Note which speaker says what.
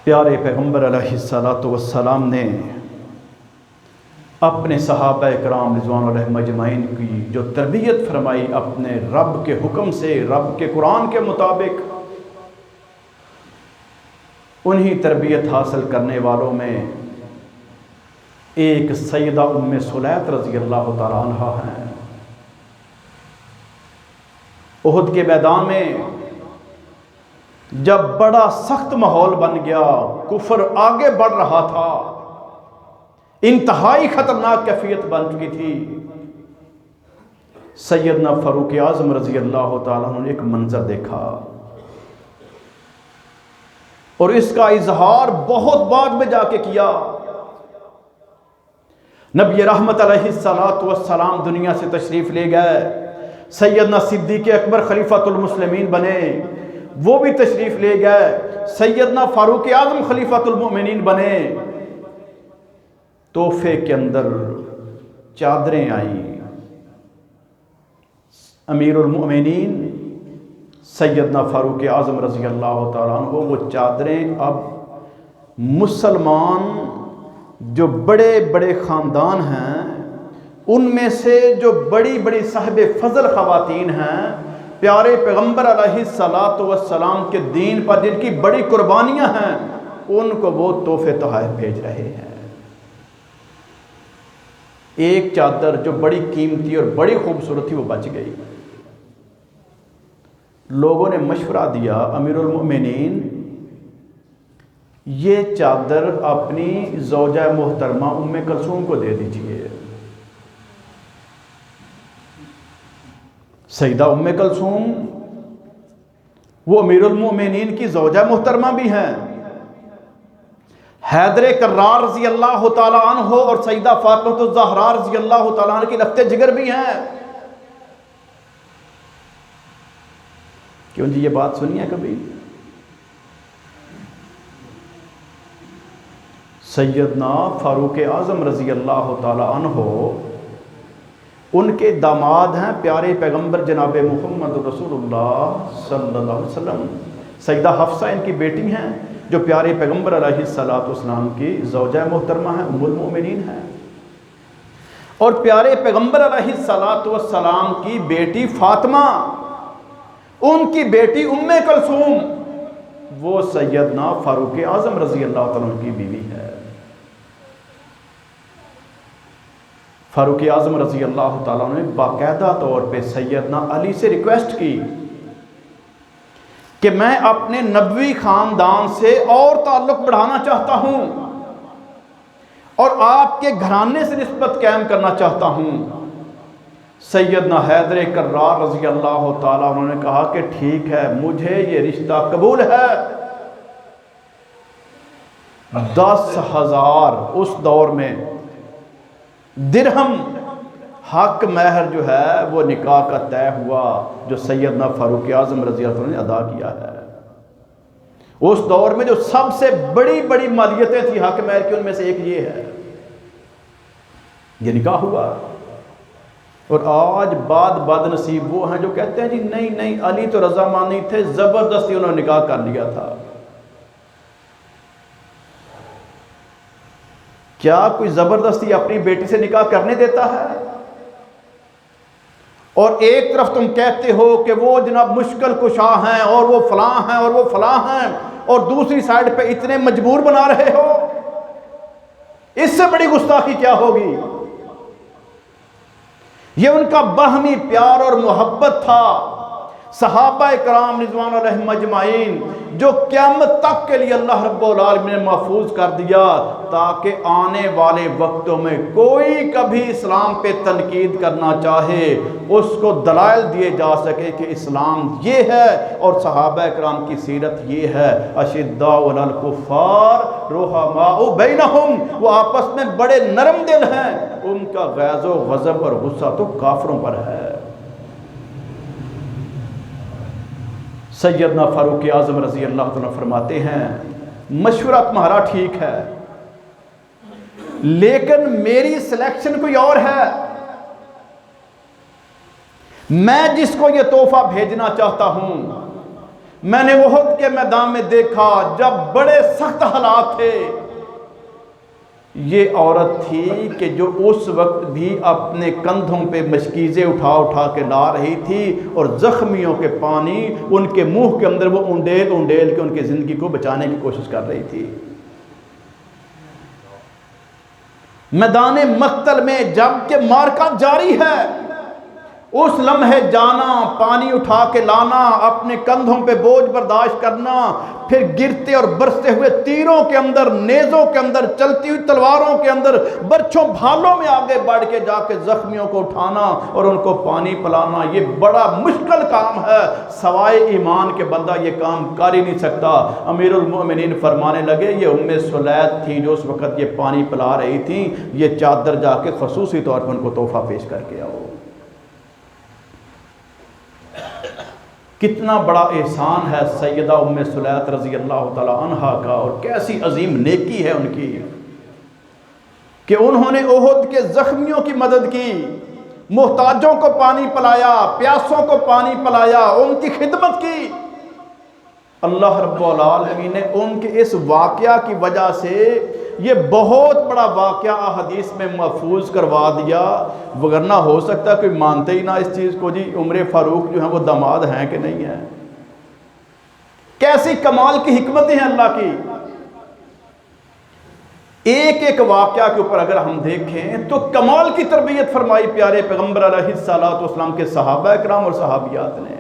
Speaker 1: پیارے پیغمبر علیہ الصلاۃ والسلام نے اپنے صحابہ کرام رضوان علیہم اجمعین کی جو تربیت فرمائی اپنے رب کے حکم سے، رب کے قرآن کے مطابق، انہی تربیت حاصل کرنے والوں میں ایک سیدہ ام سلیت رضی اللہ تعالیٰ عنہ ہیں۔ احد کے میدان میں جب بڑا سخت ماحول بن گیا، کفر آگے بڑھ رہا تھا، انتہائی خطرناک کیفیت بن چکی تھی، سیدنا فاروق اعظم رضی اللہ تعالیٰ عنہ نے ایک منظر دیکھا اور اس کا اظہار بہت بعد میں جا کے کیا۔ نبی رحمت علیہ السلام دنیا سے تشریف لے گئے، سیدنا صدیق اکبر خلیفۃ المسلمین بنے، وہ بھی تشریف لے گئے، سیدنا فاروق اعظم خلیفۃ المؤمنین بنے۔ تحفے کے اندر چادریں آئیں، امیر المؤمنین سیدنا فاروق اعظم رضی اللہ تعالیٰ عنہ وہ چادریں اب مسلمان جو بڑے بڑے خاندان ہیں، ان میں سے جو بڑی بڑی صاحب فضل خواتین ہیں، پیارے پیغمبر علیہ الصلاۃ والسلام کے دین پر جن کی بڑی قربانیاں ہیں، ان کو وہ تحفے تحائف بھیج رہے ہیں۔ ایک چادر جو بڑی قیمتی اور بڑی خوبصورت تھی وہ بچ گئی۔ لوگوں نے مشورہ دیا، امیر المؤمنین یہ چادر اپنی زوجہ محترمہ ام کلثوم کو دے دیجئے۔ سیدہ ام کلثوم وہ امیر المؤمنین کی زوجہ محترمہ بھی ہیں، حیدر کرار رضی اللہ تعالیٰ عنہ اور سیدہ فاطمہ الزہرا رضی اللہ تعالیٰ عنہ کی لخت جگر بھی ہیں۔ کیوں جی یہ بات سنی ہے کبھی؟ سیدنا فاروق اعظم رضی اللہ تعالیٰ عنہ ان کے داماد ہیں پیارے پیغمبر جناب محمد رسول اللہ صلی اللہ علیہ وسلم۔ سیدہ حفصہ ان کی بیٹی ہیں جو پیارے پیغمبر علیہ السلام کی زوجہ محترمہ ہیں، ام المؤمنین ہیں، اور پیارے پیغمبر علیہ السلام کی بیٹی فاطمہ، ان کی بیٹی ام کلثوم وہ سیدنا فاروق اعظم رضی اللہ تعالیٰ عنہ کی بیوی ہے۔ فاروق اعظم رضی اللہ تعالیٰ عنہ نے باقاعدہ طور پہ سیدنا علی سے ریکویسٹ کی کہ میں اپنے نبوی خاندان سے اور تعلق بڑھانا چاہتا ہوں اور آپ کے گھرانے سے نسبت قائم کرنا چاہتا ہوں۔ سیدنا حیدر کرار رضی اللہ تعالیٰ عنہ نے کہا کہ ٹھیک ہے، مجھے یہ رشتہ قبول ہے۔ 10,000 اس دور میں درہم حق مہر جو ہے وہ نکاح کا طے ہوا، جو سیدنا فاروق اعظم رضی اللہ عنہ نے ادا کیا ہے۔ اس دور میں جو سب سے بڑی بڑی مالیتیں تھی حق مہر کی، ان میں سے ایک یہ ہے، یہ نکاح ہوا۔ اور آج بعد نصیب وہ ہیں جو کہتے ہیں جی نہیں علی تو رضامندی تھے، زبردستی انہوں نے نکاح کر لیا تھا۔ کیا کوئی زبردستی اپنی بیٹی سے نکاح کرنے دیتا ہے؟ اور ایک طرف تم کہتے ہو کہ وہ جناب مشکل کشا ہیں اور وہ فلاں ہیں اور وہ فلاں ہیں، اور دوسری سائیڈ پہ اتنے مجبور بنا رہے ہو۔ اس سے بڑی گستاخی کیا ہوگی؟ یہ ان کا باہمی پیار اور محبت تھا، صحابہ کرام رضوان علیہم اجمعین، جو قیامت تک کے لیے اللہ رب العالمین نے محفوظ کر دیا، تاکہ آنے والے وقتوں میں کوئی کبھی اسلام پہ تنقید کرنا چاہے اس کو دلائل دیے جا سکے کہ اسلام یہ ہے اور صحابہ کرام کی سیرت یہ ہے۔ اشداء علی الکفار رحماء بینہم، وہ آپس میں بڑے نرم دل ہیں، ان کا غیظ و غضب اور غصہ تو کافروں پر ہے۔ سیدنا فاروق اعظم رضی اللہ عنہ فرماتے ہیں مشورہ تمہارا ٹھیک ہے، لیکن میری سلیکشن کوئی اور ہے۔ میں جس کو یہ تحفہ بھیجنا چاہتا ہوں میں نے احد کے میدان میں دیکھا جب بڑے سخت حالات تھے، یہ عورت تھی کہ جو اس وقت بھی اپنے کندھوں پہ مشکیزیں اٹھا اٹھا کے لا رہی تھی، اور زخمیوں کے پانی ان کے منہ کے اندر وہ انڈیل انڈیل کے ان کی زندگی کو بچانے کی کوشش کر رہی تھی۔ میدان مقتل میں جب کہ مارکا جاری ہے، اس لمحے جانا، پانی اٹھا کے لانا، اپنے کندھوں پہ بوجھ برداشت کرنا، پھر گرتے اور برستے ہوئے تیروں کے اندر، نیزوں کے اندر، چلتی ہوئی تلواروں کے اندر، برچھوں بھالوں میں آگے بڑھ کے جا کے زخمیوں کو اٹھانا اور ان کو پانی پلانا، یہ بڑا مشکل کام ہے، سوائے ایمان کے بندہ یہ کام کر ہی نہیں سکتا۔ امیر المؤمنین فرمانے لگے یہ ام سلیت تھی جو اس وقت یہ پانی پلا رہی تھی، یہ چادر جا کے خصوصی طور پر ان کو تحفہ پیش کر کے آؤ۔ کتنا بڑا احسان ہے سیدہ ام سلیت رضی اللہ تعالی عنہا کا، اور کیسی عظیم نیکی ہے ان کی کہ انہوں نے احد کے زخمیوں کی مدد کی، محتاجوں کو پانی پلایا، پیاسوں کو پانی پلایا، ان کی خدمت کی۔ اللہ رب العالمین نے ان کے اس واقعہ کی وجہ سے یہ بہت بڑا واقعہ احادیث میں محفوظ کروا دیا، وگرنہ ہو سکتا ہے کوئی مانتے ہی نہ اس چیز کو، جی عمر فاروق جو ہیں وہ داماد ہیں کہ نہیں ہیں۔ کیسی کمال کی حکمتیں ہیں اللہ کی۔ ایک ایک واقعہ کے اوپر اگر ہم دیکھیں تو کمال کی تربیت فرمائی پیارے پیغمبر علیہ الصلوۃ والسلام کے صحابہ کرام اور صحابیات نے۔